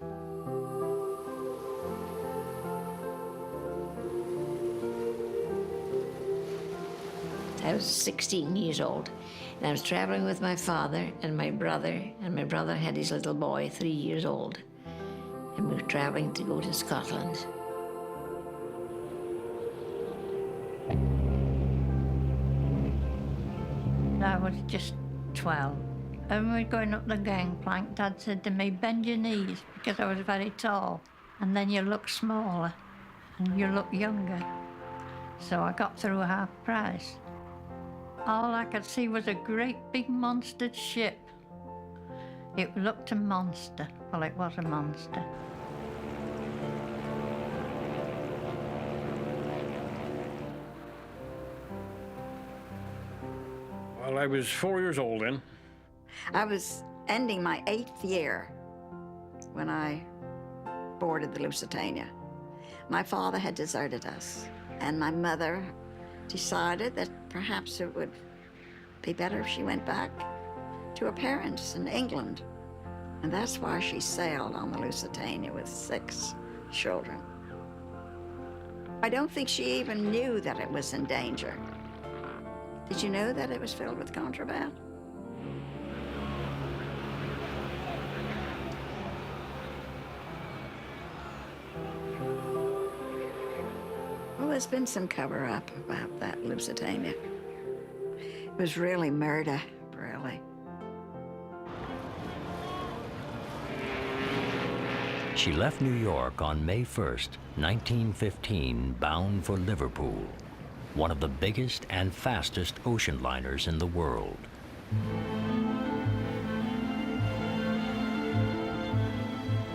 I was 16 years old, and I was traveling with my father and my brother had his little boy, 3 years old, and we were traveling to go to Scotland. I was just 12. And we were going up the gangplank, Dad said to me, bend your knees, because I was very tall, and then you look smaller, and you look younger. So I got through half price. All I could see was a great big monster ship. It looked a monster. Well, it was a monster. Well, I was 4 years old then. I was ending my 8th year when I boarded the Lusitania. My father had deserted us, and my mother decided that perhaps it would be better if she went back to her parents in England. And that's why she sailed on the Lusitania with 6 children. I don't think she even knew that it was in danger. Did you know that it was filled with contraband? Well, there's been some cover-up about that Lusitania. It was really murder, really. She left New York on May 1st, 1915, bound for Liverpool, one of the biggest and fastest ocean liners in the world.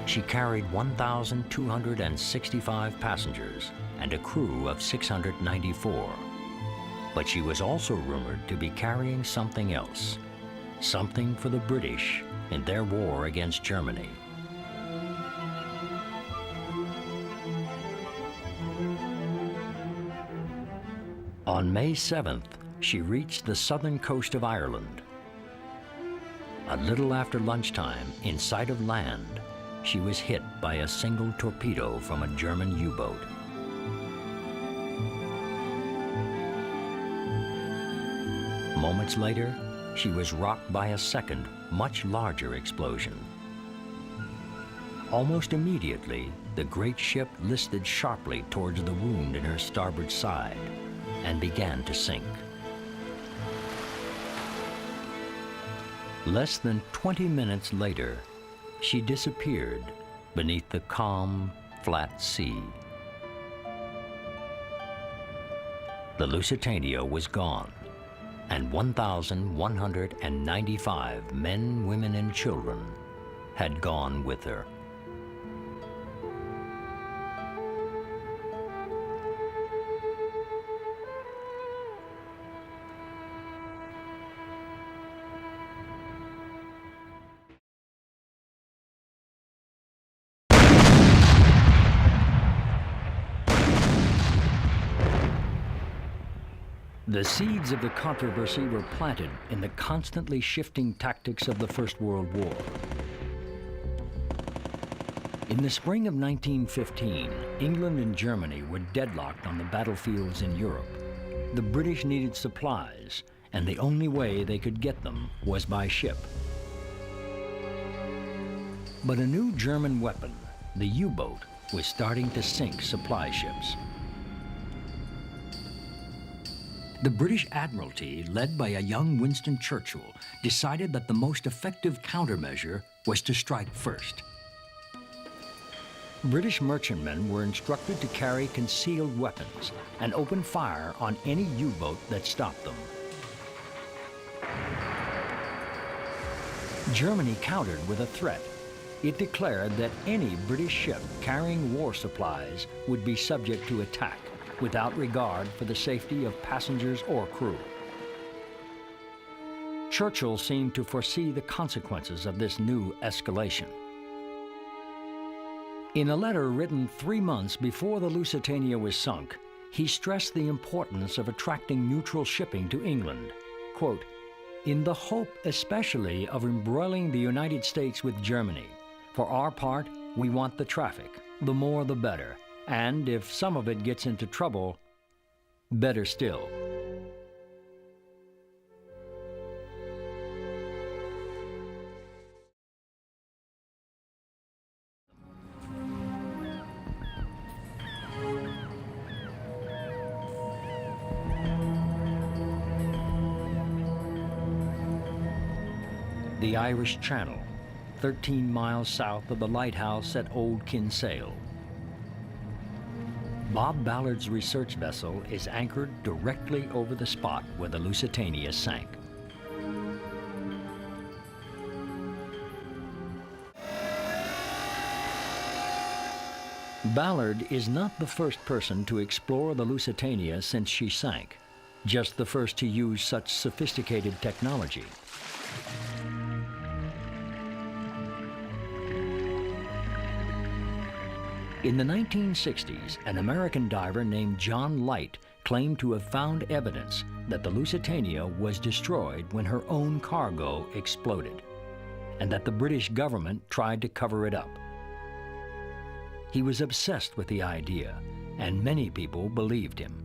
She carried 1,265 passengers and a crew of 694. But she was also rumored to be carrying something else, something for the British in their war against Germany. On May 7th, she reached the southern coast of Ireland. A little after lunchtime, in sight of land, she was hit by a single torpedo from a German U-boat. Moments later, she was rocked by a second, much larger explosion. Almost immediately, the great ship listed sharply towards the wound in her starboard side and began to sink. Less than 20 minutes later, she disappeared beneath the calm, flat sea. The Lusitania was gone, and 1,195 men, women, and children had gone with her. The seeds of the controversy were planted in the constantly shifting tactics of the First World War. In the spring of 1915, England and Germany were deadlocked on the battlefields in Europe. The British needed supplies, and the only way they could get them was by ship. But a new German weapon, the U-boat, was starting to sink supply ships. The British Admiralty, led by a young Winston Churchill, decided that the most effective countermeasure was to strike first. British merchantmen were instructed to carry concealed weapons and open fire on any U-boat that stopped them. Germany countered with a threat. It declared that any British ship carrying war supplies would be subject to attack, without regard for the safety of passengers or crew. Churchill seemed to foresee the consequences of this new escalation. In a letter written 3 months before the Lusitania was sunk, he stressed the importance of attracting neutral shipping to England. Quote, "In the hope especially of embroiling the United States with Germany. For our part, We want the traffic. The more the better. And if some of it gets into trouble, better still. The Irish Channel, 13 miles south of the lighthouse at Old Kinsale. Bob Ballard's research vessel is anchored directly over the spot where the Lusitania sank. Ballard is not the first person to explore the Lusitania since she sank, just the first to use such sophisticated technology. In the 1960s, an American diver named John Light claimed to have found evidence that the Lusitania was destroyed when her own cargo exploded, and that the British government tried to cover it up. He was obsessed with the idea, and many people believed him.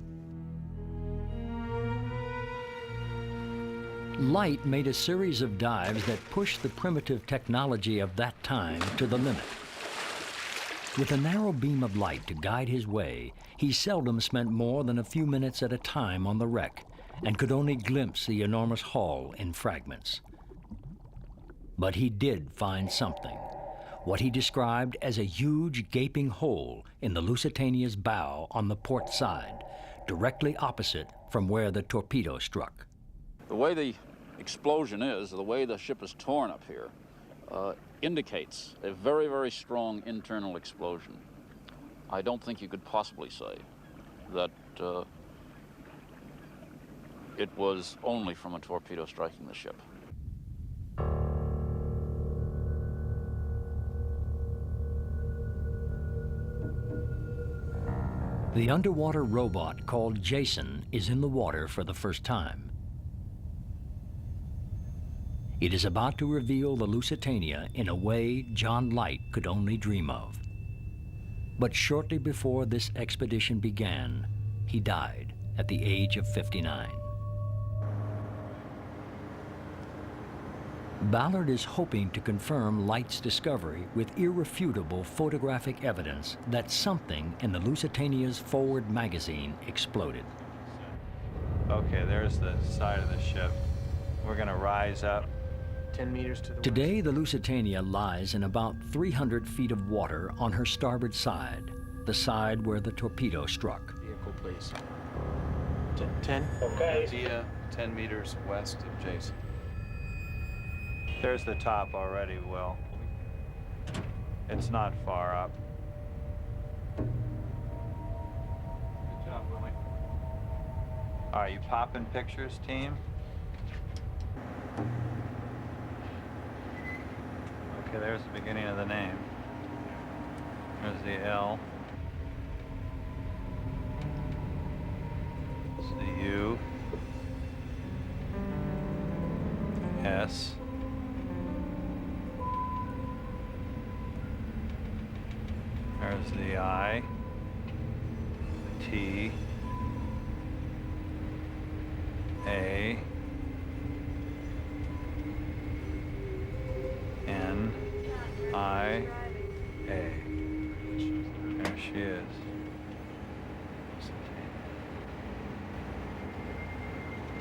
Light made a series of dives that pushed the primitive technology of that time to the limit. With a narrow beam of light to guide his way, he seldom spent more than a few minutes at a time on the wreck and could only glimpse the enormous hull in fragments. But he did find something, what he described as a huge gaping hole in the Lusitania's bow on the port side, directly opposite from where the torpedo struck. The way the explosion is, the way the ship is torn up here, indicates a very, very strong internal explosion. I don't think you could possibly say that it was only from a torpedo striking the ship. The underwater robot called Jason is in the water for the first time. It is about to reveal the Lusitania in a way John Light could only dream of. But shortly before this expedition began, he died at the age of 59. Ballard is hoping to confirm Light's discovery with irrefutable photographic evidence that something in the Lusitania's forward magazine exploded. Okay, there's the side of the ship. We're gonna rise up. 10 meters to the Today, the Lusitania lies in about 300 feet of water on her starboard side, the side where the torpedo struck. vehicle, please. 10. Dia, 10 meters west of Jason. There's the top already, Will. It's not far up. Good job, Willie. All right, you popping pictures, team? Okay, there's the beginning of the name. There's the L. There's the U. S. There's the I. T. A. N. I. A. There she is.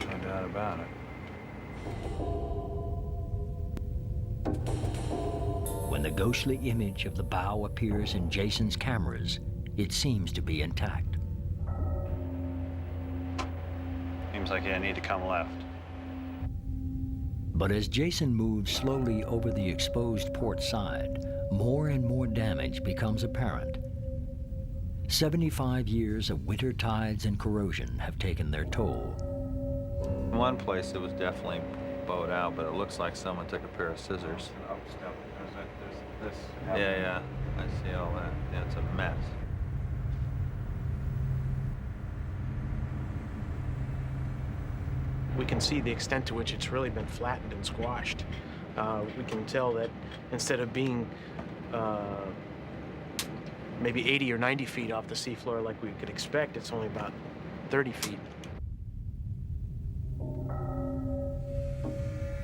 No doubt about it. When the ghostly image of the bow appears in Jason's cameras, it seems to be intact. Seems like I need to come left. But as Jason moves slowly over the exposed port side, more and more damage becomes apparent. 75 years of winter tides and corrosion have taken their toll. In one place it was definitely bowed out, but it looks like someone took a pair of scissors. Yeah, I see all that. Yeah, it's a mess. We can see the extent to which it's really been flattened and squashed. We can tell that instead of being maybe 80 or 90 feet off the seafloor like we could expect. It's only about 30 feet.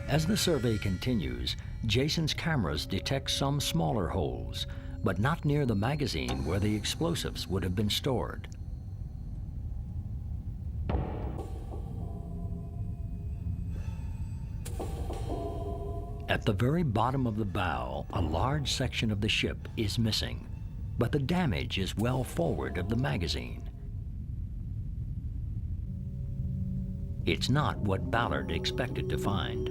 As the survey continues, Jason's cameras detect some smaller holes, but not near the magazine where the explosives would have been stored. At the very bottom of the bow, a large section of the ship is missing, but the damage is well forward of the magazine. It's not what Ballard expected to find.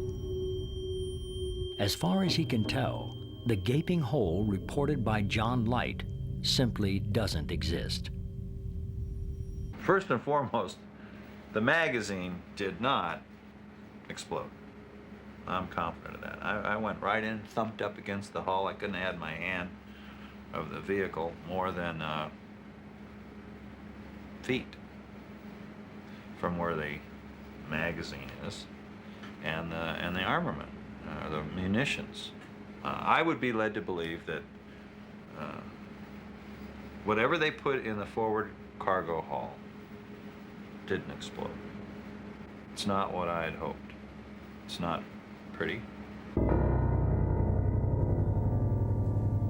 As far as he can tell, the gaping hole reported by John Light simply doesn't exist. First and foremost, the magazine did not explode. I'm confident of that. I went right in, thumped up against the hull. I couldn't have had my hand of the vehicle more than feet from where the magazine is and the armament, the munitions. I would be led to believe that whatever they put in the forward cargo hull didn't explode. It's not what I had hoped. It's not pretty.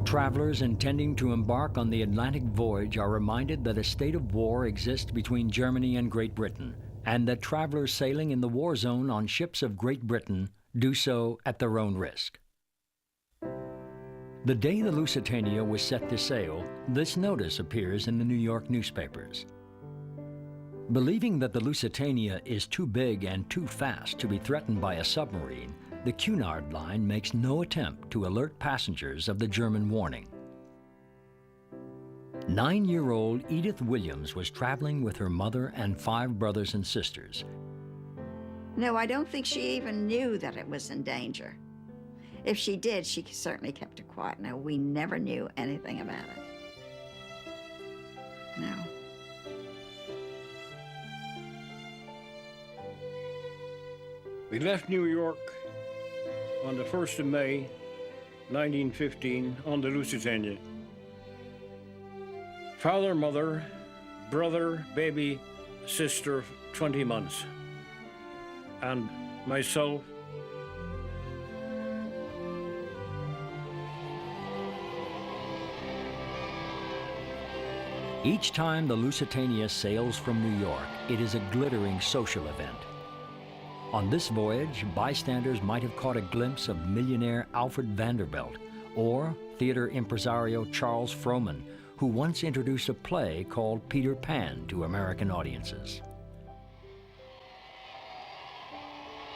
Travelers intending to embark on the Atlantic voyage are reminded that a state of war exists between Germany and Great Britain, and that travelers sailing in the war zone on ships of Great Britain do so at their own risk. The day the Lusitania was set to sail, this notice appears in the New York newspapers. Believing that the Lusitania is too big and too fast to be threatened by a submarine, the Cunard Line makes no attempt to alert passengers of the German warning. 9-year-old Edith Williams was traveling with her mother and 5 brothers and sisters. No, I don't think she even knew that it was in danger. If she did, she certainly kept it quiet. No, we never knew anything about it. No. We left New York on the 1st of May, 1915, on the Lusitania. Father, mother, brother, baby, sister, 20 months. And myself. Each time the Lusitania sails from New York, it is a glittering social event. On this voyage, bystanders might have caught a glimpse of millionaire Alfred Vanderbilt or theater impresario Charles Frohman, who once introduced a play called Peter Pan to American audiences.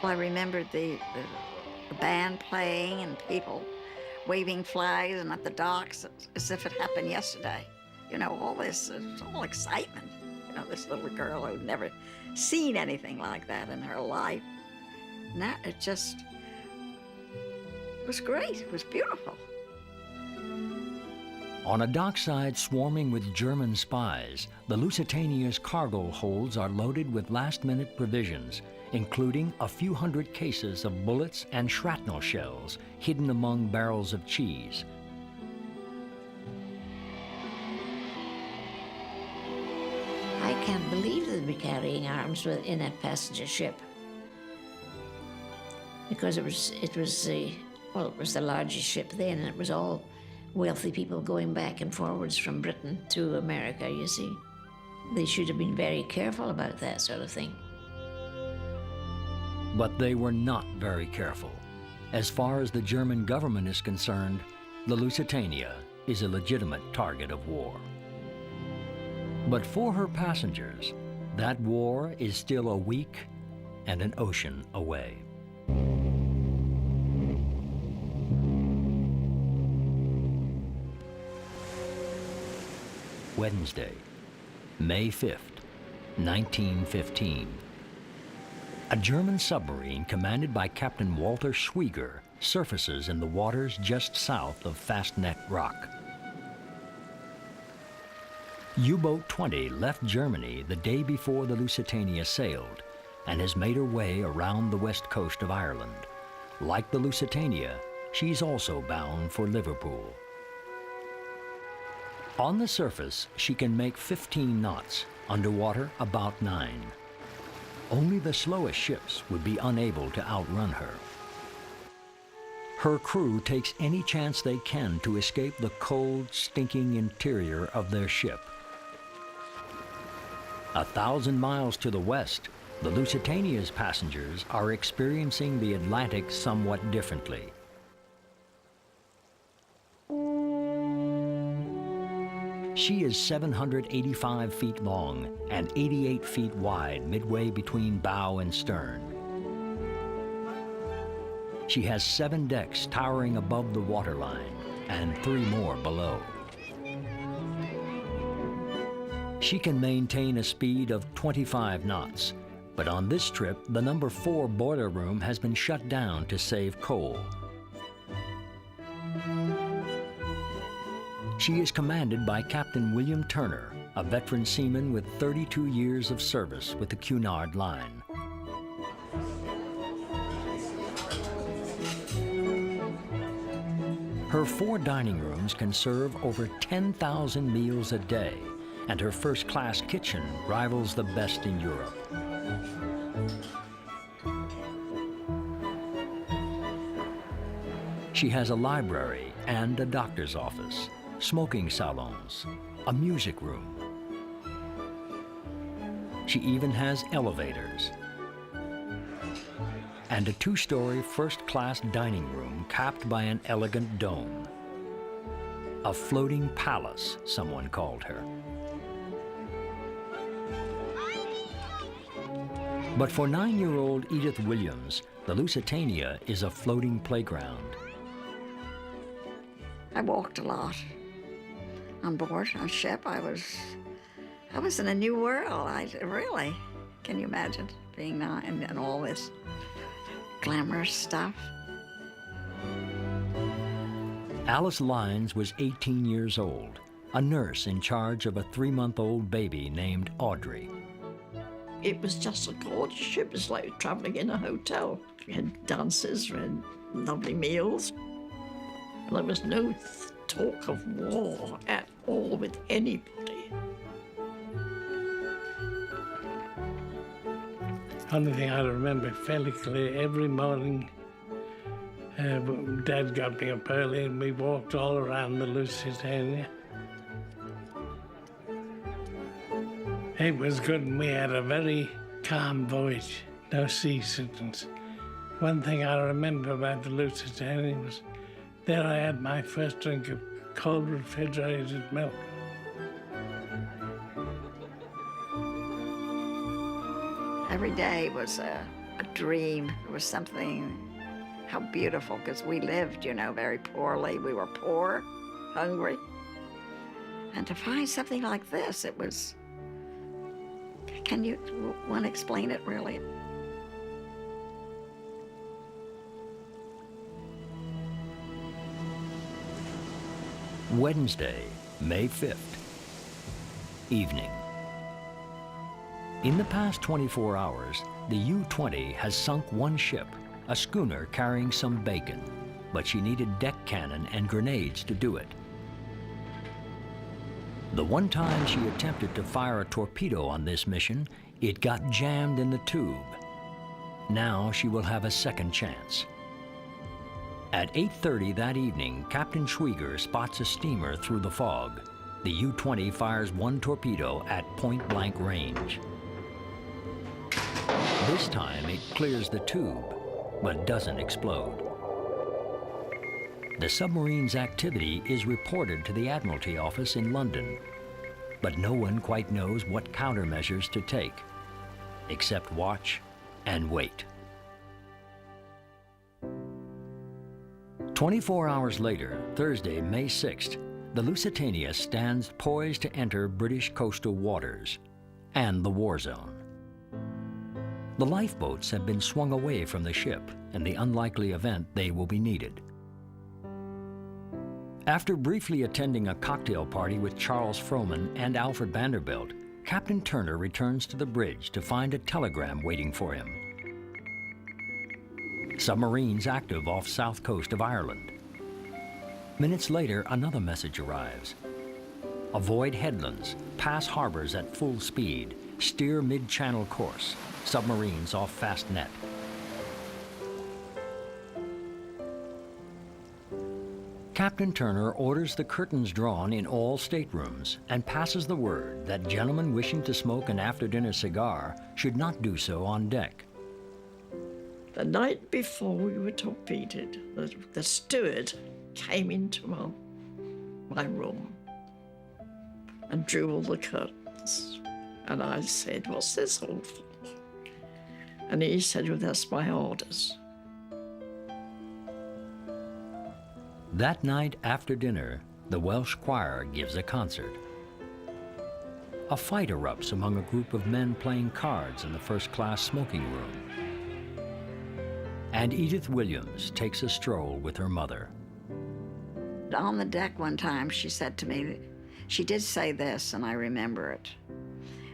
Well, I remembered the band playing and people waving flags and at the docks as if it happened yesterday. You know, all this, it's all excitement. You know, this little girl who'd never seen anything like that in her life. Now it just was great. It was beautiful. On a dockside swarming with German spies, the Lusitania's cargo holds are loaded with last-minute provisions, including a few hundred cases of bullets and shrapnel shells hidden among barrels of cheese. I can't believe they'd be carrying arms in a passenger ship, because it was the largest ship then, and it was all wealthy people going back and forwards from Britain to America, you see. They should have been very careful about that sort of thing. But they were not very careful. As far as the German government is concerned, the Lusitania is a legitimate target of war. But for her passengers, that war is still a week and an ocean away. Wednesday, May 5th, 1915. A German submarine commanded by Captain Walter Schwieger surfaces in the waters just south of Fastnet Rock. U-Boat 20 left Germany the day before the Lusitania sailed and has made her way around the west coast of Ireland. Like the Lusitania, she's also bound for Liverpool. On the surface, she can make 15 knots, underwater about 9. Only the slowest ships would be unable to outrun her. Her crew takes any chance they can to escape the cold, stinking interior of their ship. 1,000 miles to the west, the Lusitania's passengers are experiencing the Atlantic somewhat differently. She is 785 feet long and 88 feet wide midway between bow and stern. She has 7 decks towering above the waterline and 3 more below. She can maintain a speed of 25 knots, but on this trip, the number 4 boiler room has been shut down to save coal. She is commanded by Captain William Turner, a veteran seaman with 32 years of service with the Cunard Line. Her 4 dining rooms can serve over 10,000 meals a day, and her first-class kitchen rivals the best in Europe. She has a library and a doctor's office, smoking salons, a music room. She even has elevators and a 2-story first-class dining room capped by an elegant dome. A floating palace, someone called her. But for 9-year-old Edith Williams, the Lusitania is a floating playground. I walked a lot. On board on ship, I was in a new world. Really, can you imagine being in all this glamorous stuff? Alice Lyons was 18 years old, a nurse in charge of a 3-month-old baby named Audrey. It was just a gorgeous ship. It's like traveling in a hotel. We had dances, we had lovely meals. There was no talk of war at all with anybody. Only thing I remember fairly clear, every morning, Dad got me up early and we walked all around the Lusitania. It was good and we had a very calm voyage, no sea sickness. One thing I remember about the Lusitania was there I had my first drink of cold refrigerated milk. Every day was a dream. It was something, how beautiful, because we lived, very poorly. We were poor, hungry. And to find something like this, it was, can you want to explain it really? Wednesday, May 5th. Evening. In the past 24 hours, the U-20 has sunk 1 ship, a schooner carrying some bacon, but she needed deck cannon and grenades to do it. The one time she attempted to fire a torpedo on this mission, it got jammed in the tube. Now she will have a second chance. At 8:30 that evening, Captain Schwieger spots a steamer through the fog. The U-20 fires 1 torpedo at point-blank range. This time it clears the tube, but doesn't explode. The submarine's activity is reported to the Admiralty office in London, but no one quite knows what countermeasures to take, except watch and wait. 24 hours later, Thursday, May 6th, the Lusitania stands poised to enter British coastal waters and the war zone. The lifeboats have been swung away from the ship in the unlikely event they will be needed. After briefly attending a cocktail party with Charles Frohman and Alfred Vanderbilt, Captain Turner returns to the bridge to find a telegram waiting for him. Submarines active off south coast of Ireland. Minutes later, another message arrives. Avoid headlands, pass harbors at full speed, steer mid-channel course, submarines off fast net. Captain Turner orders the curtains drawn in all staterooms and passes the word that gentlemen wishing to smoke an after-dinner cigar should not do so on deck. The night before we were torpedoed, the steward came into my room and drew all the curtains. And I said, "What's this all for?" And he said, "Well, that's my orders." That night after dinner, the Welsh choir gives a concert. A fight erupts among a group of men playing cards in the first-class smoking room. And Edith Williams takes a stroll with her mother. On the deck one time, she said to me, she did say this, and I remember it,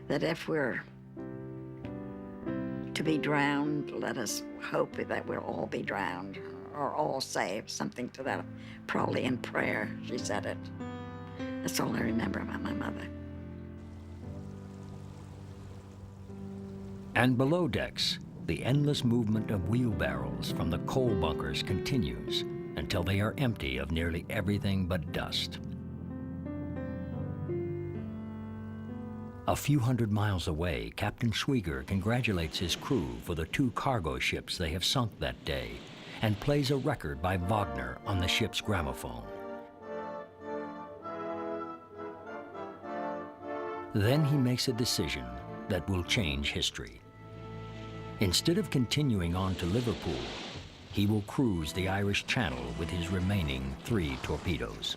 that if we're to be drowned, let us hope that we'll all be drowned or all saved, something to that, probably in prayer, she said it. That's all I remember about my mother. And below decks, the endless movement of wheelbarrows from the coal bunkers continues until they are empty of nearly everything but dust. A few hundred miles away, Captain Schwieger congratulates his crew for the 2 cargo ships they have sunk that day and plays a record by Wagner on the ship's gramophone. Then he makes a decision that will change history. Instead of continuing on to Liverpool, he will cruise the Irish Channel with his remaining 3 torpedoes.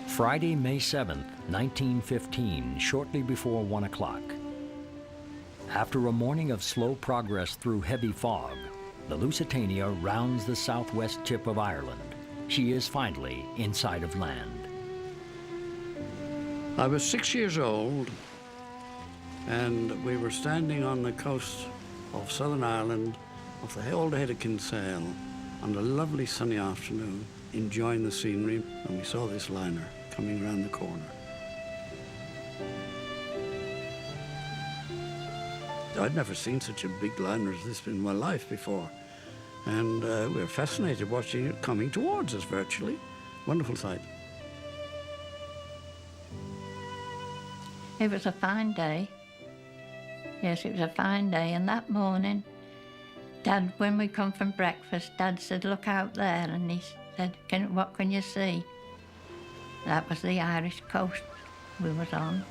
Friday, May 7th, 1915, shortly before 1 o'clock. After a morning of slow progress through heavy fog, the Lusitania rounds the southwest tip of Ireland. She is finally inside of land. I was 6 years old, and we were standing on the coast of Southern Ireland, off the old head of Kinsale, on a lovely sunny afternoon, enjoying the scenery, and we saw this liner coming around the corner. I'd never seen such a big liner as this in my life before, and we were fascinated watching it coming towards us virtually. Wonderful sight. It was a fine day. Yes, it was a fine day, and that morning, Dad, when we come from breakfast, Dad said, "Look out there," and he said, "What can you see?" That was the Irish coast we was on.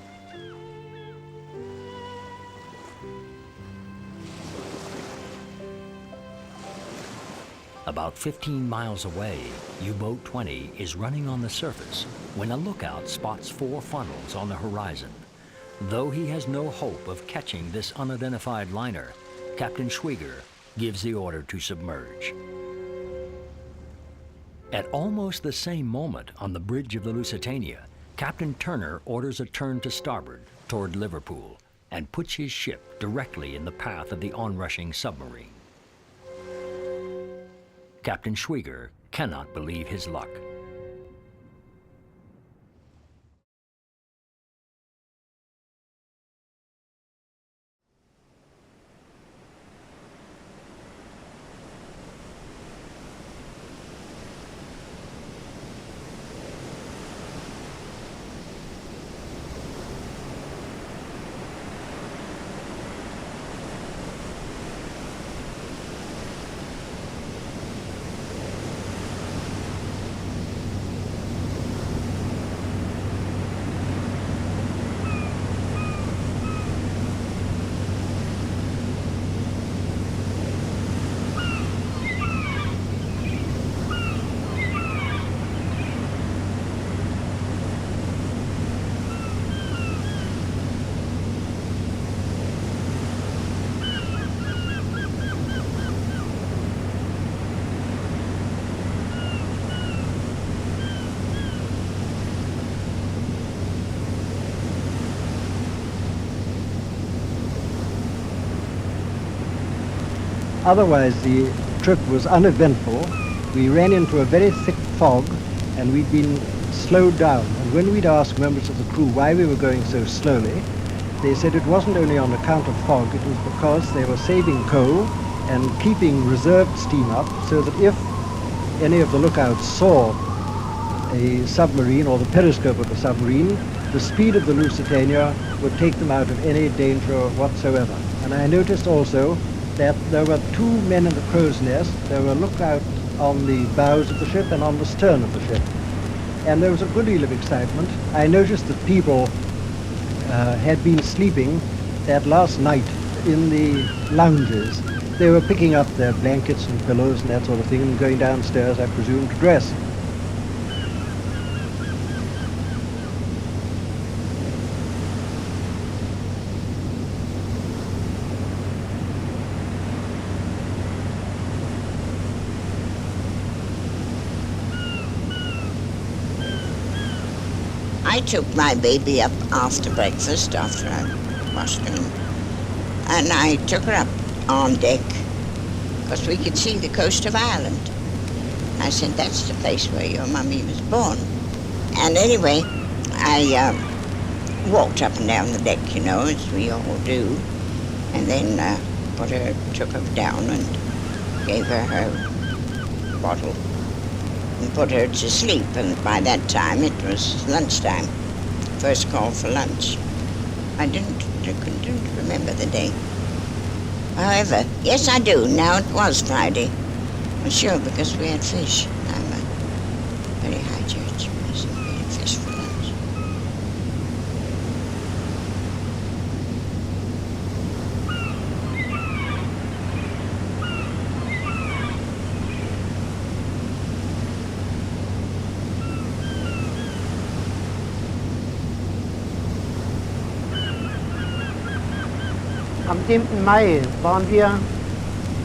About 15 miles away, U-boat 20 is running on the surface when a lookout spots 4 funnels on the horizon. Though he has no hope of catching this unidentified liner, Captain Schwieger gives the order to submerge. At almost the same moment on the bridge of the Lusitania, Captain Turner orders a turn to starboard toward Liverpool and puts his ship directly in the path of the onrushing submarine. Captain Schwieger cannot believe his luck. otherwise the trip was uneventful. We ran into a very thick fog and we'd been slowed down. And when we'd asked members of the crew why we were going so slowly, they said it wasn't only on account of fog, it was because they were saving coal and keeping reserved steam up so that if any of the lookouts saw a submarine or the periscope of a submarine, the speed of the Lusitania would take them out of any danger whatsoever. And I noticed also that there were two men in the crow's nest. There were lookouts on the bows of the ship and on the stern of the ship. And there was a good deal of excitement. I noticed that people had been sleeping that last night in the lounges. They were picking up their blankets and pillows and that sort of thing and going downstairs, I presume, to dress. I took my baby up after breakfast, after I washed her, and I took her up on deck because we could see the coast of Ireland. I said, that's the place where your mummy was born. And anyway, I walked up and down the deck, you know, as we all do, and then took her down and gave her her bottle and put her to sleep. And by that time, it was lunchtime, first call for lunch. I couldn't remember the day. However, yes, I do. Now it was Friday. I'm sure, because we had fish. I'm a very high church person. We had fish for lunch.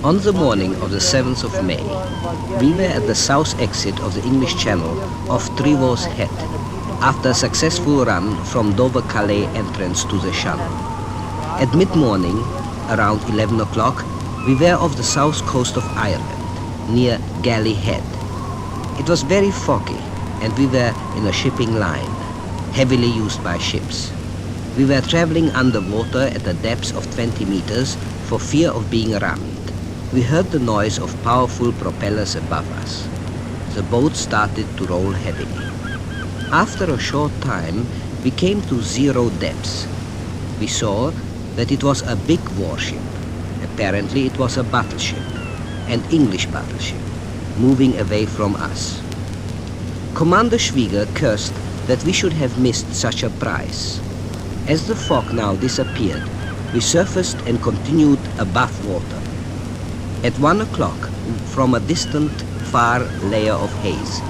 On the morning of the 7th of May, we were at the south exit of the English Channel off Trevor's Head, after a successful run from Dover-Calais entrance to the Channel. At mid-morning, around 11 o'clock, we were off the south coast of Ireland, near Galley Head. It was very foggy, and we were in a shipping line, heavily used by ships. We were traveling underwater at a depth of 20 meters for fear of being rammed. We heard the noise of powerful propellers above us. The boat started to roll heavily. After a short time, we came to 0 depths. We saw that it was a big warship. Apparently it was a battleship, an English battleship, moving away from us. Commander Schwieger cursed that we should have missed such a prize. As the fog now disappeared, we surfaced and continued above water. At 1 o'clock, from a distant, far layer of haze,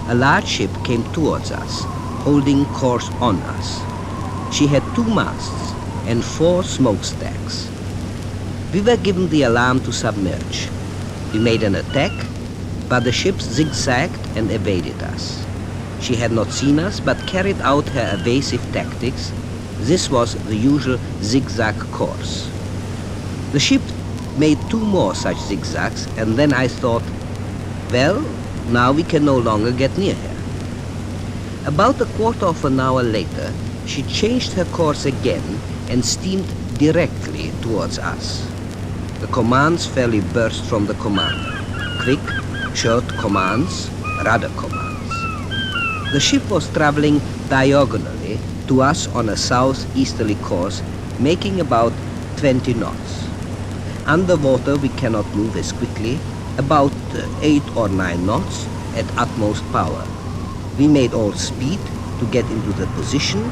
a large ship came towards us, holding course on us. She had 2 masts and 4 smokestacks. We were given the alarm to submerge. We made an attack, but the ship zigzagged and evaded us. She had not seen us, but carried out her evasive tactics. This was the usual zigzag course. The ship made 2 more such zigzags, and then I thought, well, now we can no longer get near her. About a quarter of an hour later, she changed her course again and steamed directly towards us. The commands fairly burst from the commander. Quick, short commands, rudder commands. The ship was traveling diagonally to us on a southeasterly course, making about 20 knots. Underwater we cannot move as quickly, about 8 or 9 knots at utmost power. We made all speed to get into the position.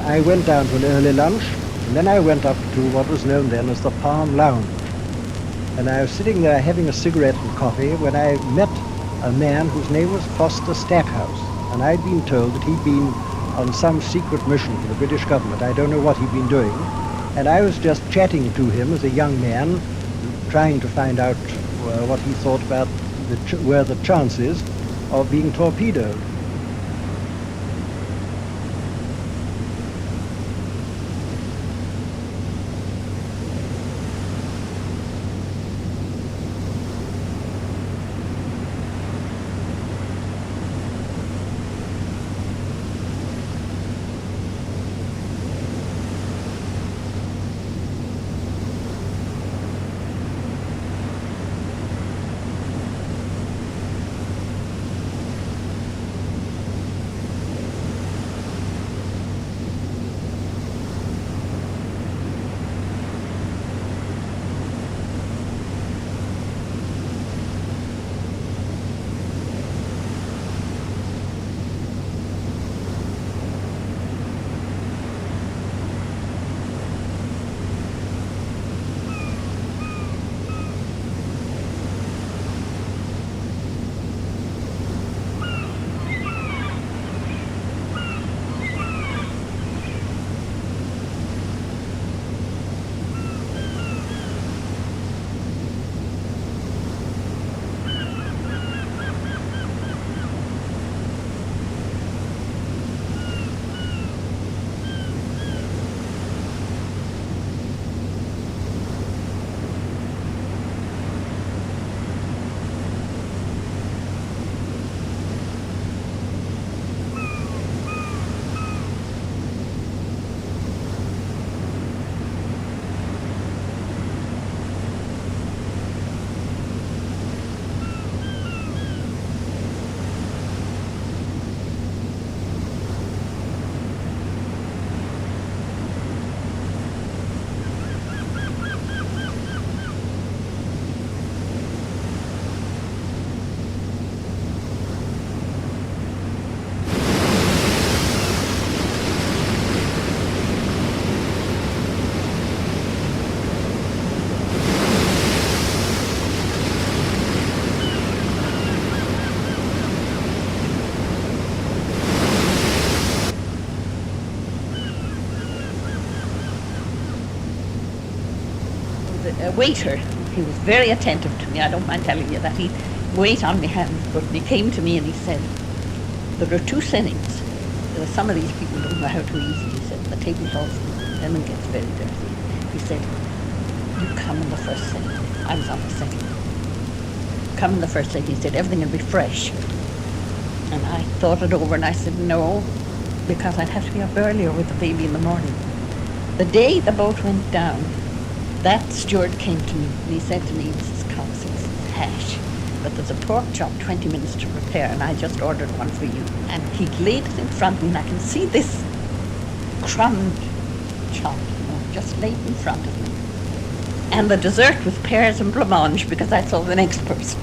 I went down to an early lunch, and then I went up to what was known then as the Palm Lounge. And I was sitting there having a cigarette and coffee when I met a man whose name was Foster Stackhouse. And I'd been told that he'd been on some secret mission for the British government. I don't know what he'd been doing. And I was just chatting to him as a young man, trying to find out what he thought about were the chances of being torpedoed. A waiter, he was very attentive to me, I don't mind telling you that. He'd wait on my hand, but he came to me and he said, there are two settings. Some of these people don't know how to eat. He said, the tablecloth then it gets very dirty. He said, you come in the first setting. I was on the second. Come in the first setting. He said, everything will be fresh. And I thought it over and I said, no, because I'd have to be up earlier with the baby in the morning. The day the boat went down, that steward came to me and he said to me, Mrs. Cox, it's hash, but there's a pork chop 20 minutes to prepare and I just ordered one for you. And he laid it in front of me and I can see this crumbed chop, just laid in front of me. And the dessert was pears and blancmange because I saw the next person.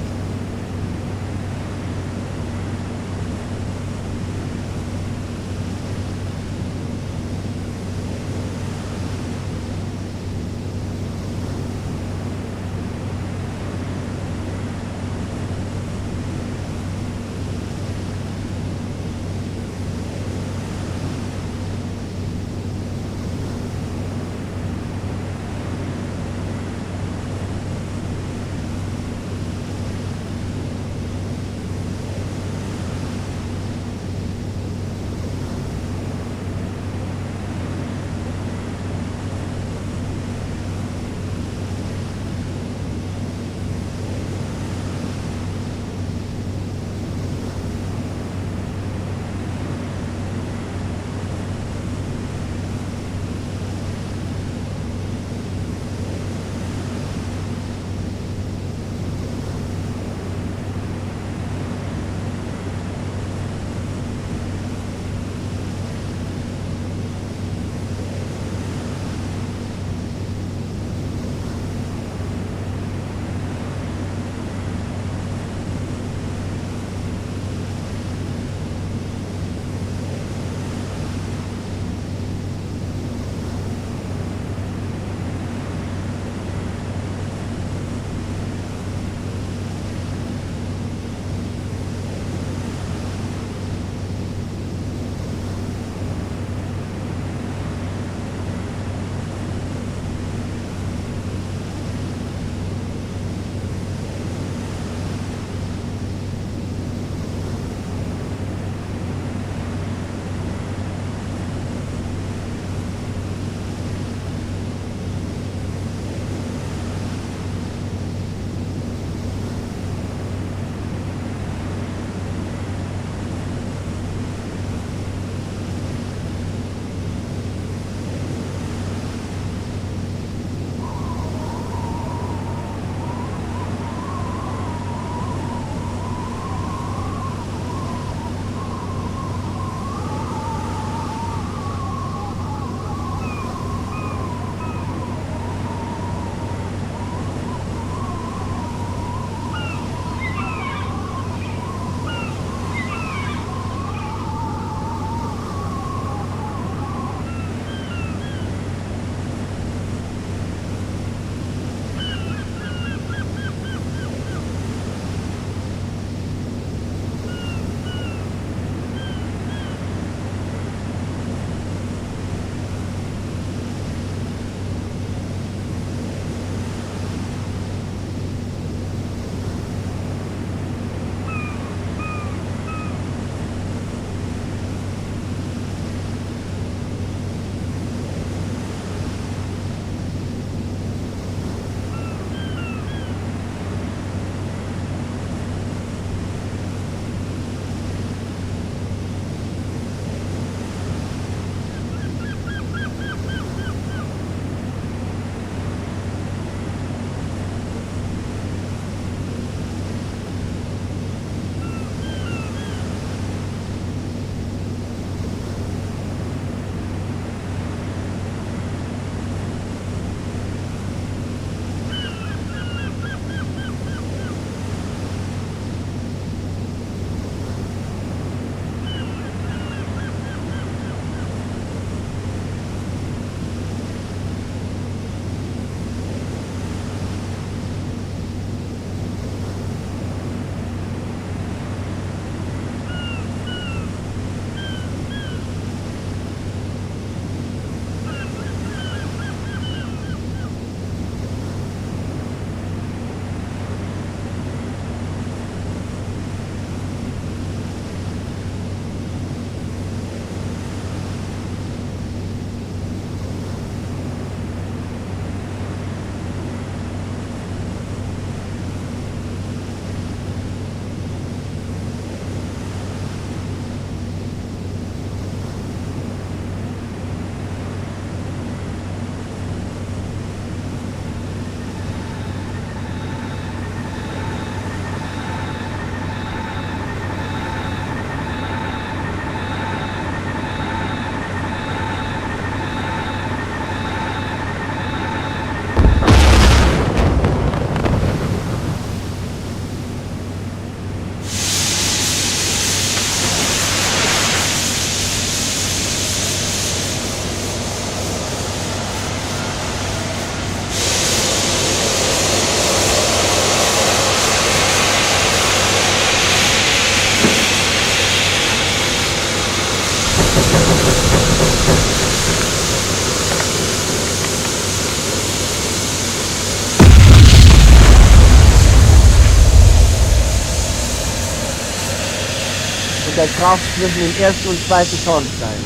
Der Kraft zwischen dem ersten und zweiten Schornstein.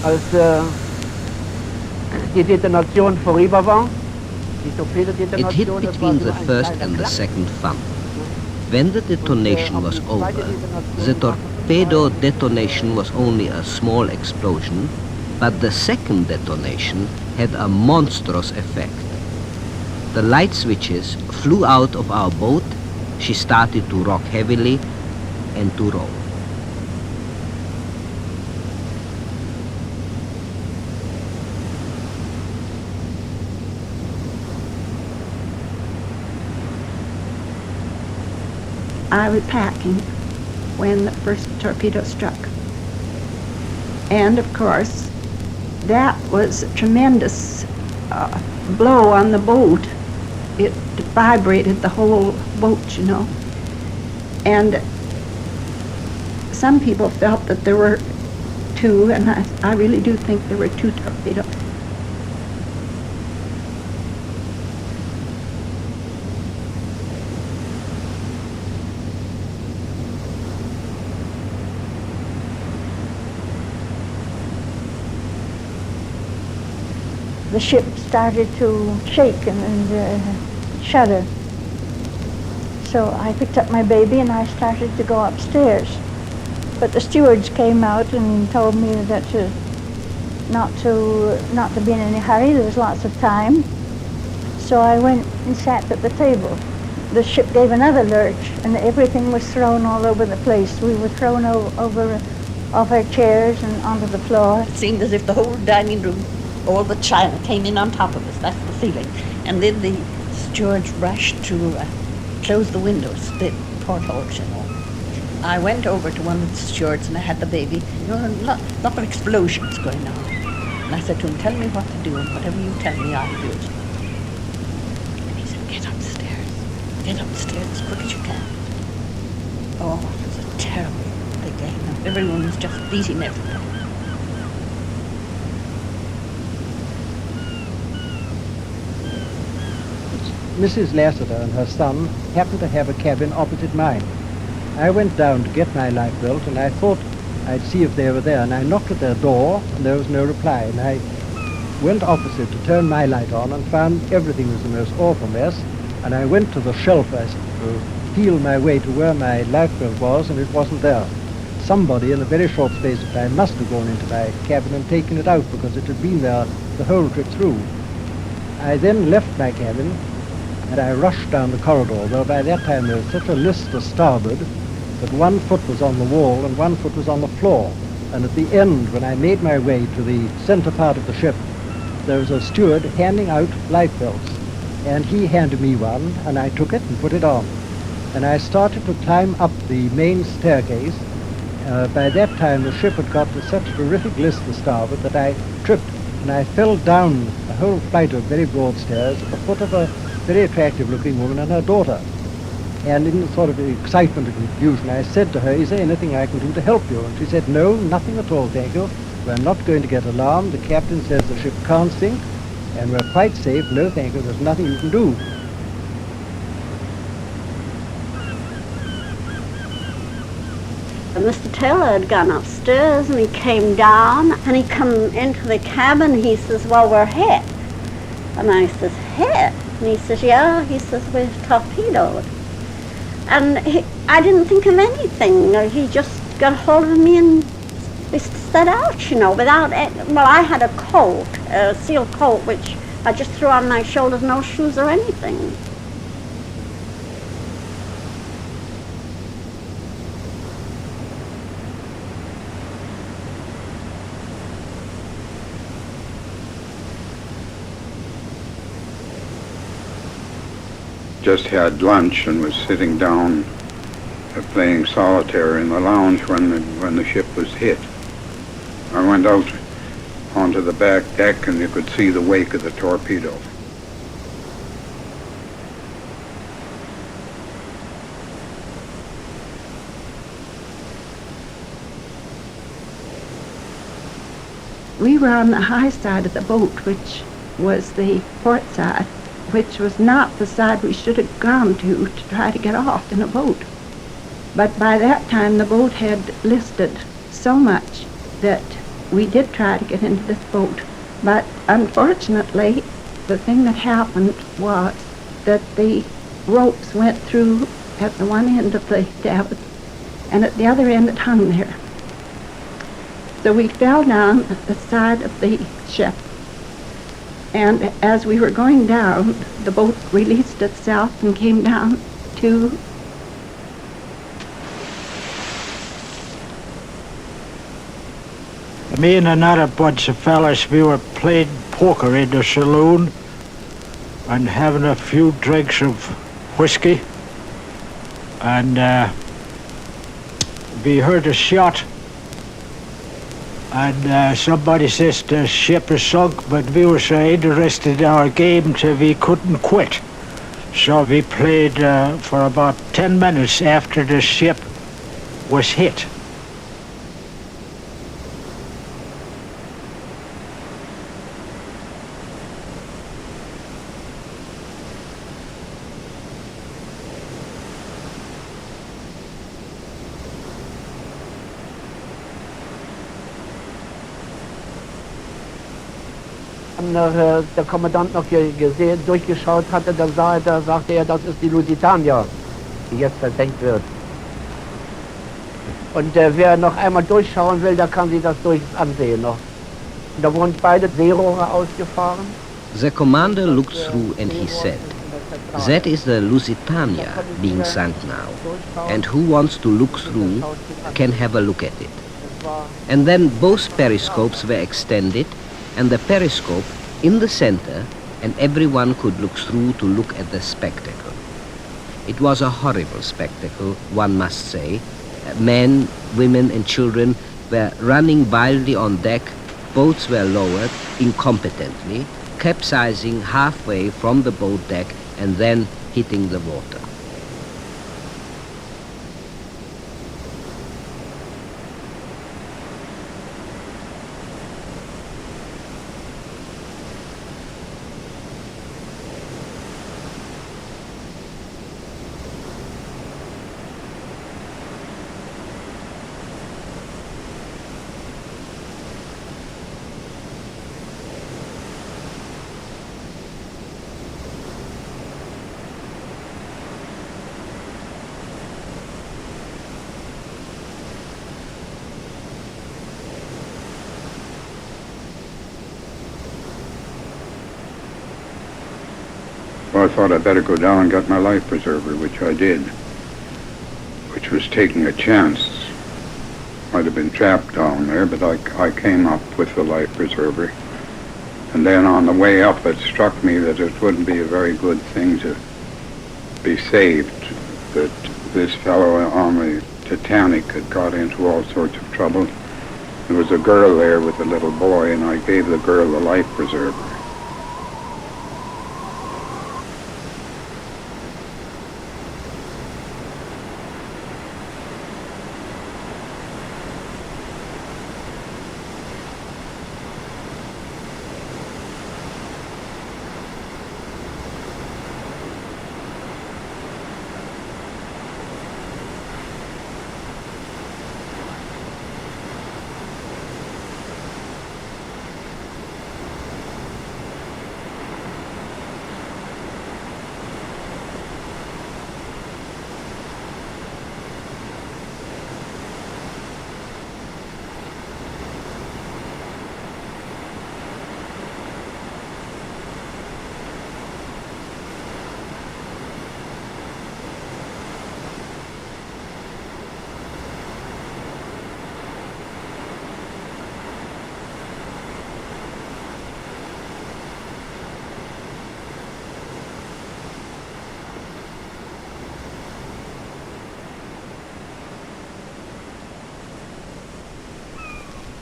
Als die Detonation vorüber war, die It Torpedodetonation, hit das war between so the ein first kleiner and the Klapp. second thump. When the detonation was over, the torpedo detonation was only a small explosion, but the second detonation had a monstrous effect. The light switches flew out of our boat, she started to rock heavily and to roll. I was packing when the first torpedo struck. And of course, that was a tremendous blow on the boat. It vibrated the whole boat, you know. And some people felt that there were two, and I really do think there were two torpedoes. The ship started to shake and shudder. So I picked up my baby and I started to go upstairs. But the stewards came out and told me that not to be in any hurry, there was lots of time. So I went and sat at the table. The ship gave another lurch and everything was thrown all over the place. We were thrown over off our chairs and onto the floor. It seemed as if the whole dining room, all the china came in on top of us. That's the feeling. And then the stewards rushed to close the windows, the portholes, you know. I went over to one of the stewards and I had the baby. You know, a lot of explosions going on. And I said to him, tell me what to do, and whatever you tell me, I'll do it. And he said, get upstairs. Get upstairs as quick as you can. Oh, it was a terrible big day. Everyone was just beating everything. Mrs. Lassiter and her son happened to have a cabin opposite mine. I went down to get my life belt and I thought I'd see if they were there, and I knocked at their door and there was no reply, and I went opposite to turn my light on and found everything was the most awful mess, and I went to the shelf to feel my way to where my life belt was, and it wasn't there. Somebody in a very short space of time must have gone into my cabin and taken it out because it had been there the whole trip through. I then left my cabin and I rushed down the corridor. Well, by that time there was such a list to starboard that one foot was on the wall and one foot was on the floor. And at the end, when I made my way to the center part of the ship, there was a steward handing out life belts. And he handed me one, and I took it and put it on. And I started to climb up the main staircase. By that time, the ship had got to such a terrific list to starboard that I tripped, and I fell down a whole flight of very broad stairs at the foot of a very attractive-looking woman and her daughter. And in sort of excitement and confusion, I said to her, is there anything I can do to help you? And she said, no, nothing at all, thank you. We're not going to get alarmed. The captain says the ship can't sink, and we're quite safe. No, thank you, there's nothing you can do. Mr. Taylor had gone upstairs and he came down and he come into the cabin. He says, well, we're hit. And I says, hit? And he says, yeah. He says, we're torpedoed. And I didn't think of anything. He just got hold of me and we set out, you know, without well, I had a coat, a seal coat, which I just threw on my shoulders, no shoes or anything. Just had lunch and was sitting down playing solitaire in the lounge when the ship was hit. I went out onto the back deck and you could see the wake of the torpedo. we were on the high side of the boat, which was the port side, which was not the side we should have gone to try to get off in a boat. But by that time, the boat had listed so much that we did try to get into this boat. But unfortunately, the thing that happened was that the ropes went through at the one end of the davit, and at the other end it hung there. So we fell down at the side of the ship, and as we were going down, the boat released itself and came down to me and another bunch of fellas, we were playing poker in the saloon and having a few drinks of whiskey, and we heard a shot, and somebody says the ship is sunk, but we were so interested in our game that we couldn't quit. So we played for about 10 minutes after the ship was hit. Der Kommandant noch gesehen, durchgeschaut hatte, da sagte er, das ist die Lusitania, die jetzt versenkt wird. Und wer noch einmal durchschauen will, der kann sich das ansehen noch. Und da wurden beide Seerohre ausgefahren. The commander looked through and he said, "That is the Lusitania being sunk now, and who wants to look through can have a look at it." And then both periscopes were extended, and the periscope in the center, and everyone could look through to look at the spectacle. It was a horrible spectacle, one must say. Men, women and children were running wildly on deck, boats were lowered incompetently, capsizing halfway from the boat deck and then hitting the water. Well, I thought I'd better go down and get my life preserver, which I did, which was taking a chance. I'd have been trapped down there, but I came up with the life preserver. And then on the way up, it struck me that it wouldn't be a very good thing to be saved, that this fellow on the Titanic had got into all sorts of trouble. There was a girl there with a little boy, and I gave the girl the life preserver.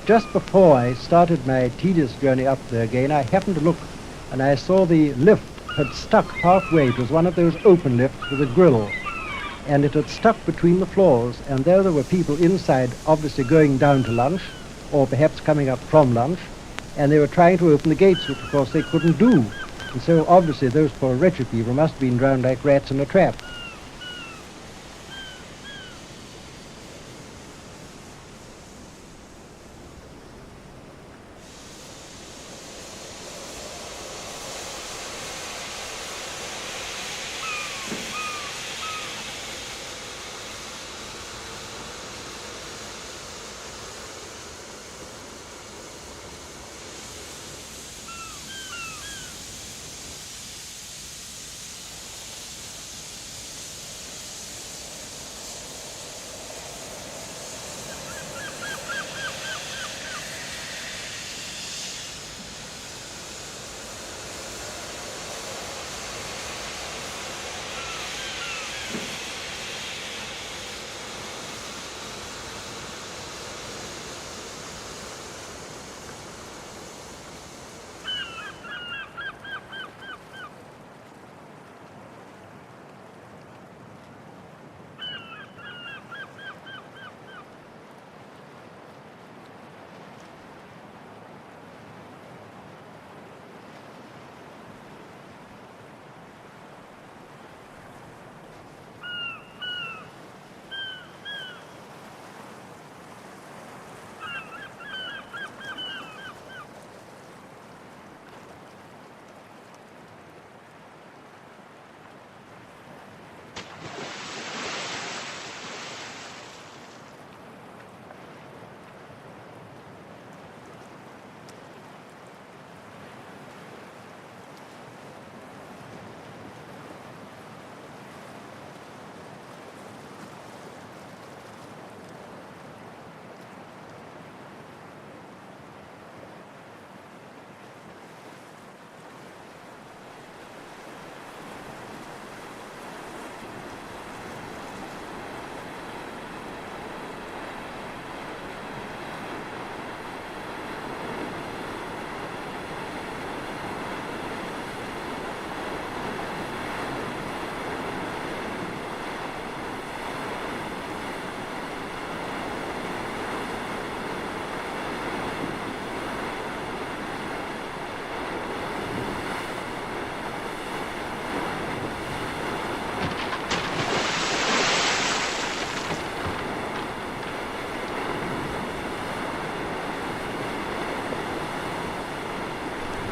Just before I started my tedious journey up there again, I happened to look and I saw the lift had stuck halfway. It was one of those open lifts with a grill, and it had stuck between the floors, and there were people inside, obviously going down to lunch, or perhaps coming up from lunch, and they were trying to open the gates, which of course they couldn't do. And so obviously those poor wretched people must have been drowned like rats in a trap.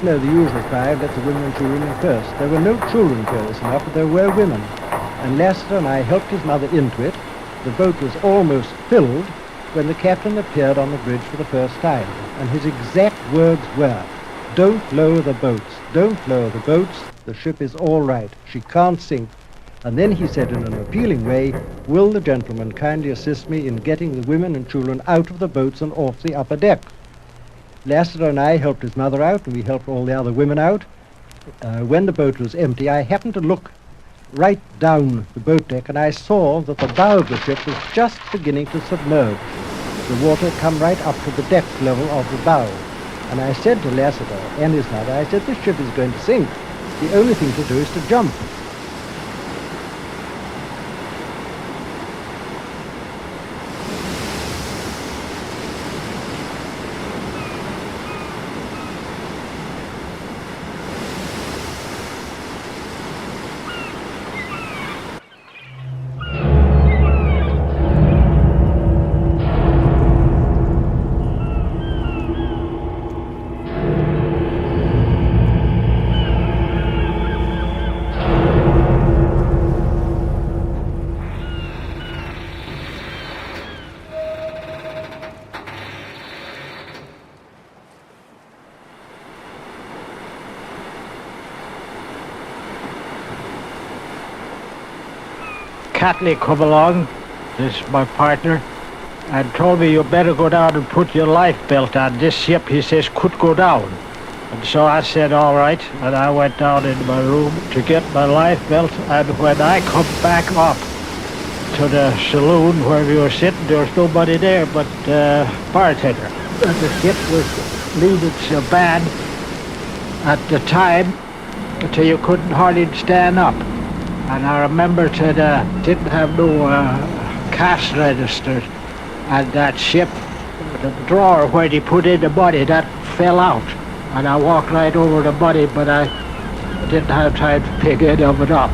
No, the usual cry, let the women and children in first. There were no children close enough, but there were women. And Lassiter and I helped his mother into it. The boat was almost filled when the captain appeared on the bridge for the first time. And his exact words were, "Don't lower the boats, don't lower the boats, the ship is all right, she can't sink." And then he said in an appealing way, "Will the gentleman kindly assist me in getting the women and children out of the boats and off the upper deck?" Lassiter and I helped his mother out, and we helped all the other women out. When the boat was empty, I happened to look right down the boat deck, and I saw that the bow of the ship was just beginning to submerge. The water had come right up to the depth level of the bow. And I said to Lassiter and his mother, I said, "This ship is going to sink. The only thing to do is to jump." Catley come along, this is my partner, and told me you better go down and put your life belt on. This ship, he says, could go down. And so I said, all right, and I went down into my room to get my life belt, and when I come back up to the saloon where we were sitting, there was nobody there but the bartender. And the ship was leaning so bad at the time until you couldn't hardly stand up. And I remember that didn't have no cash registers, and that ship, the drawer where they put in the money, that fell out, and I walked right over the body, but I didn't have time to pick any of it up.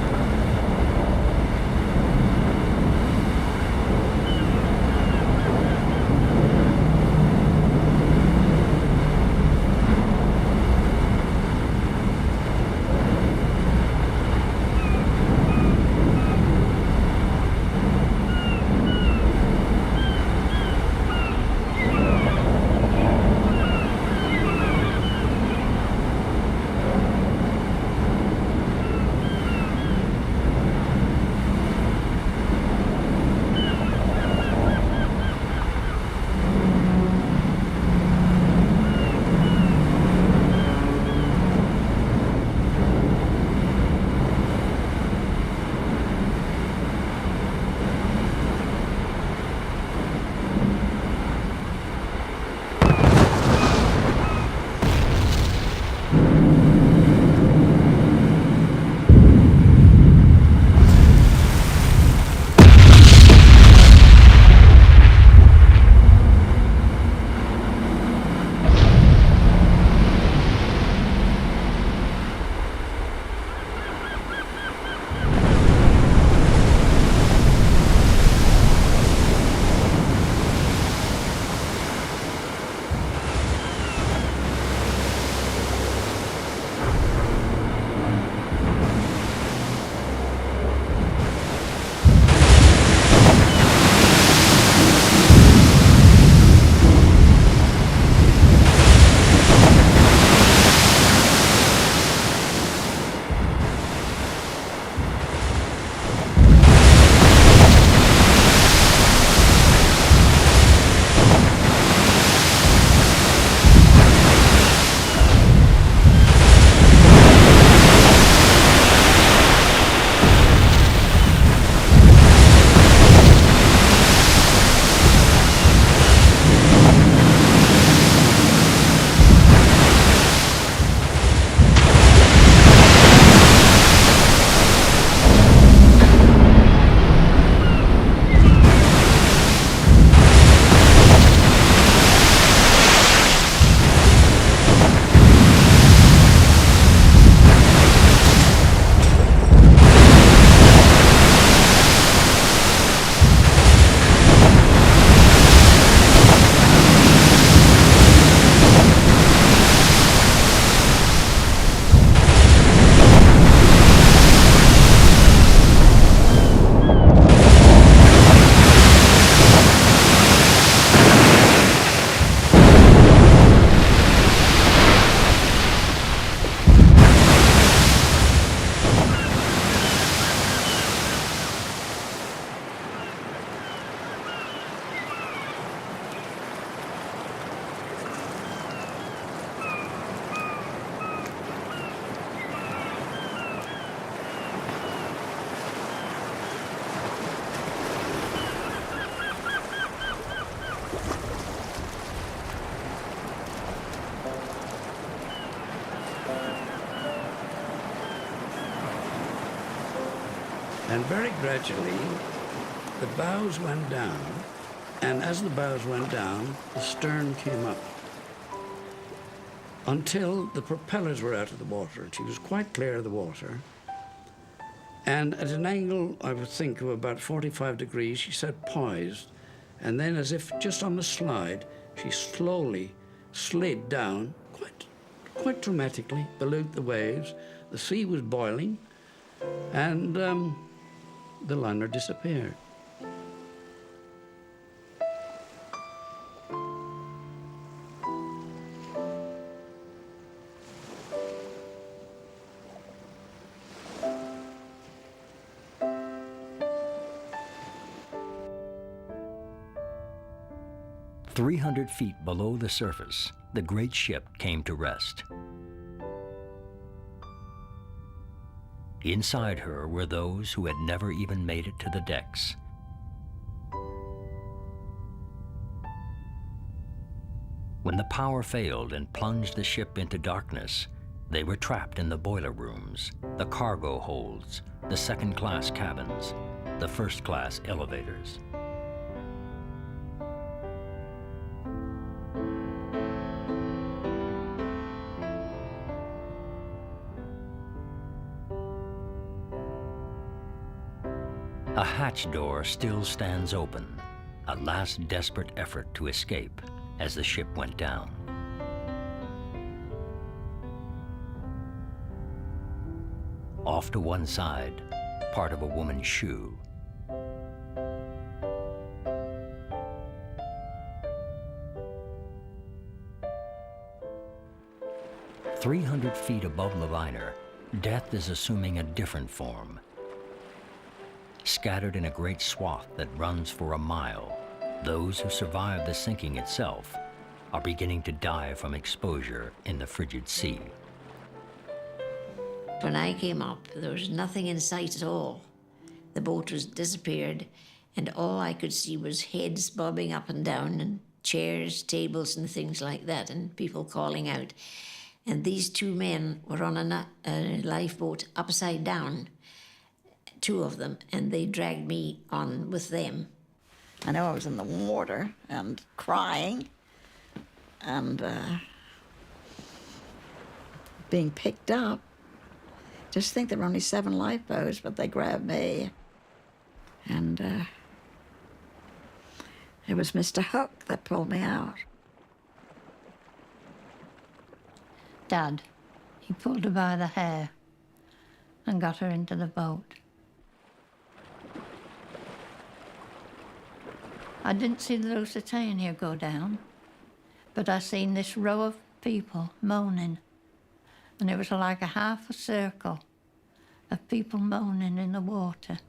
And very gradually, the bows went down, and as the bows went down, the stern came up until the propellers were out of the water. She was quite clear of the water. And at an angle, I would think, of about 45 degrees, she sat poised. And then, as if just on the slide, she slowly slid down, quite dramatically, below the waves. The sea was boiling, and the liner disappeared. "300 feet below the surface, the great ship came to rest. Inside her were those who had never even made it to the decks. When the power failed and plunged the ship into darkness, they were trapped in the boiler rooms, the cargo holds, the second-class cabins, the first-class elevators. A hatch door still stands open, a last desperate effort to escape as the ship went down. Off to one side, part of a woman's shoe. "300 feet above the liner, death is assuming a different form. Scattered in a great swath that runs for a mile, those who survive the sinking itself are beginning to die from exposure in the frigid sea." When I came up, there was nothing in sight at all. The boat was disappeared, and all I could see was heads bobbing up and down, and chairs, tables, and things like that, and people calling out. And these two men were on a lifeboat upside down, two of them, and they dragged me on with them. I know I was in the water and crying and being picked up. Just think there were only 7 lifeboats, but they grabbed me. And it was Mr. Hook that pulled me out. Dad, he pulled her by the hair and got her into the boat. I didn't see the Lusitania go down, but I seen this row of people moaning, and it was like a half a circle of people moaning in the water.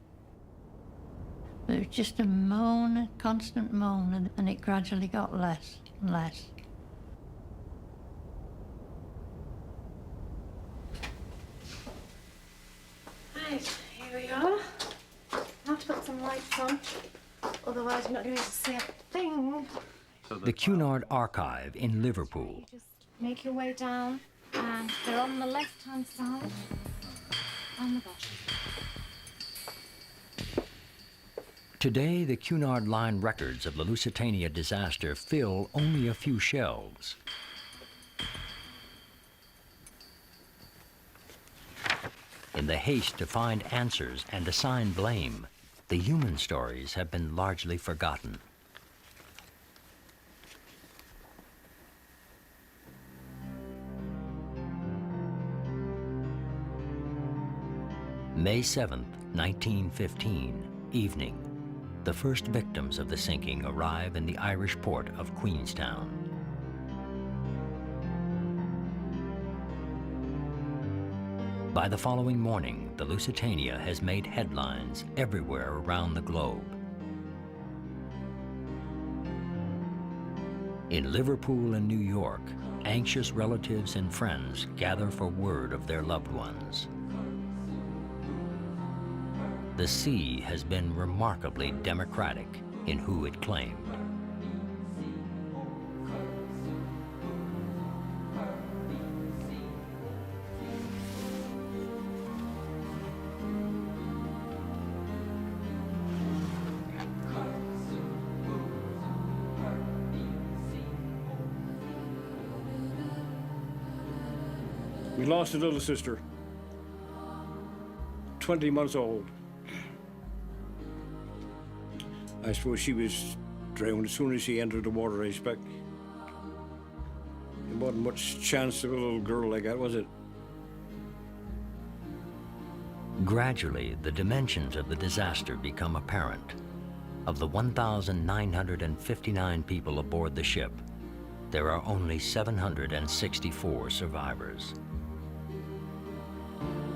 There was just a moan, a constant moan, and it gradually got less and less. Right, here we are. I have to put some lights on, otherwise you're not going to see a thing. The Cunard Archive in Liverpool. Just make your way down, and they're on the left-hand side, on the bottom. Today, the Cunard Line records of the Lusitania disaster fill only a few shelves. In the haste to find answers and assign blame, the human stories have been largely forgotten. May 7th, 1915, evening. The first victims of the sinking arrive in the Irish port of Queenstown. By the following morning, the Lusitania has made headlines everywhere around the globe. In Liverpool and New York, anxious relatives and friends gather for word of their loved ones. The sea has been remarkably democratic in who it claimed. We lost a little sister, 20 months old. I suppose she was drowned as soon as she entered the water, I expect. There wasn't much chance of a little girl like that, was it? Gradually, the dimensions of the disaster become apparent. Of the 1,959 people aboard the ship, there are only 764 survivors.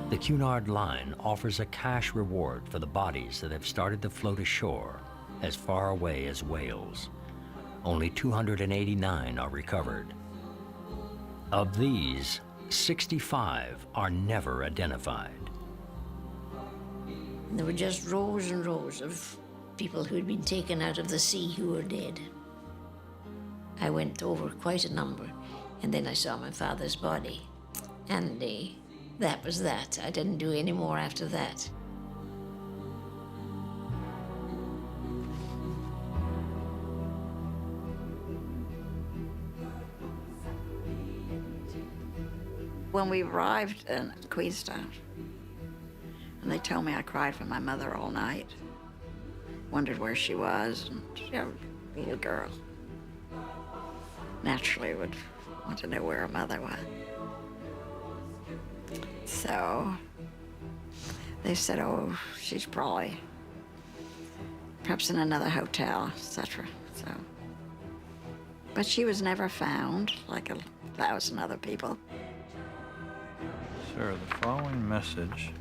The Cunard Line offers a cash reward for the bodies that have started to float ashore as far away as Wales. Only 289 are recovered. Of these, 65 are never identified. There were just rows and rows of people who had been taken out of the sea who were dead. I went over quite a number, and then I saw my father's body. And that was that. I didn't do any more after that. When we arrived in Queenstown, and they told me I cried for my mother all night, wondered where she was, and you know, little girl naturally would want to know where her mother was. So they said, oh, she's probably perhaps in another hotel, etc. So, but she was never found, like 1,000 other people. Sir, the following message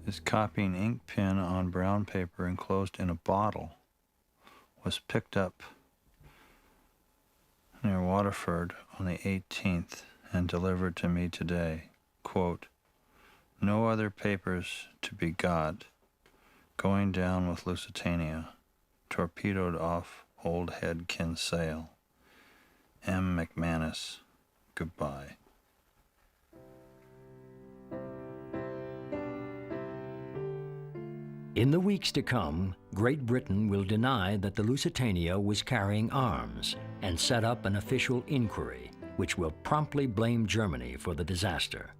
is copying ink pen on brown paper enclosed in a bottle. Was picked up near Waterford on the 18th and delivered to me today. Quote, no other papers to be got. Going down with Lusitania. Torpedoed off Old Head Kinsale. M. McManus. Goodbye. In the weeks to come, Great Britain will deny that the Lusitania was carrying arms and set up an official inquiry, which will promptly blame Germany for the disaster.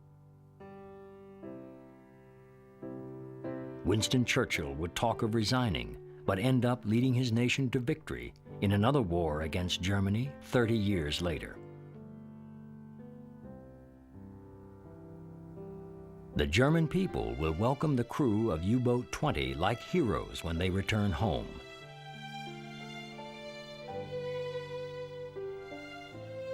Winston Churchill would talk of resigning, but end up leading his nation to victory in another war against Germany 30 years later. The German people will welcome the crew of U-Boat 20 like heroes when they return home.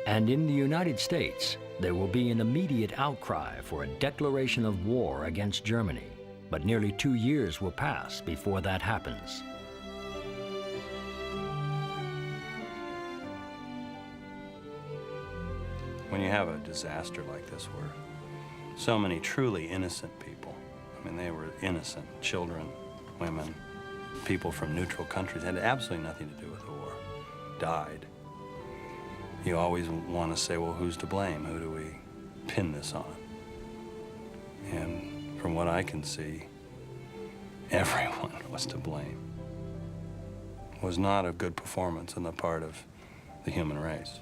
And in the United States, there will be an immediate outcry for a declaration of war against Germany, but nearly 2 years will pass before that happens. When you have a disaster like this where so many truly innocent people, I mean, they were innocent, children, women, people from neutral countries, had absolutely nothing to do with the war, died. You always want to say, well, who's to blame? Who do we pin this on? And from what I can see, everyone was to blame. It was not a good performance on the part of the human race.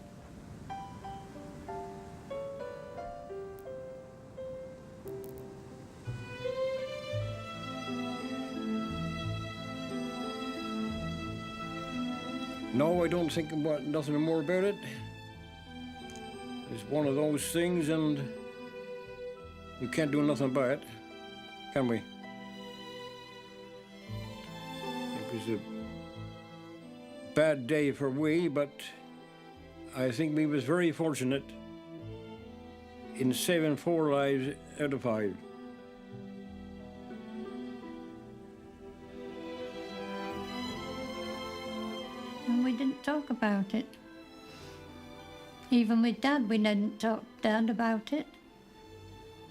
No, I don't think about nothing more about it. It's one of those things, and we can't do nothing about it, can we? It was a bad day for we, but I think we was very fortunate in saving 4 lives out of 5. And we didn't talk about it. Even with Dad, we didn't talk to Dad about it.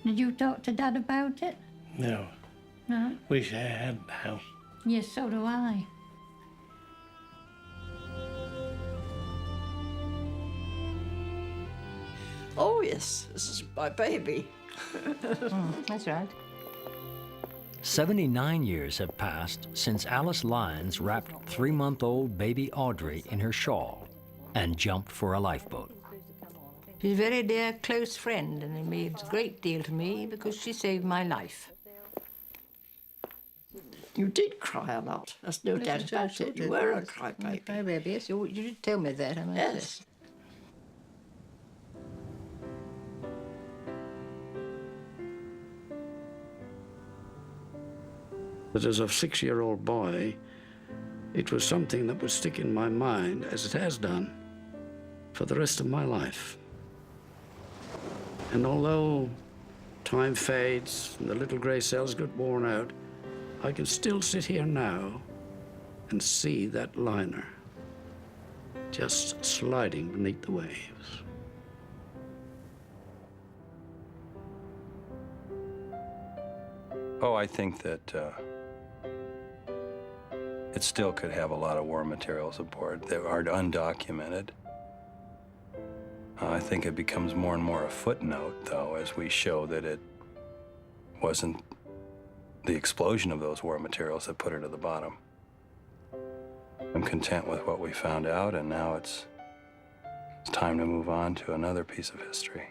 Did you talk to Dad about it? No. No? Wish I had now. Yes, so do I. Oh, yes, this is my baby. That's right. 79 years have passed since Alice Lyons wrapped 3-month-old baby Audrey in her shawl and jumped for a lifeboat. She's a very dear, close friend, and it means a great deal to me because she saved my life. You did cry a lot. There's no doubt about it. You were a crybaby. Crybaby, yes. You did tell me that, I must Yes. say. But as a 6-year-old boy, it was something that would stick in my mind, as it has done, for the rest of my life. And although time fades and the little grey cells get worn out, I can still sit here now and see that liner just sliding beneath the waves. Oh, I think that it still could have a lot of war materials aboard that are undocumented. I think it becomes more and more a footnote, though, as we show that it wasn't the explosion of those war materials that put her to the bottom. I'm content with what we found out, and now it's time to move on to another piece of history.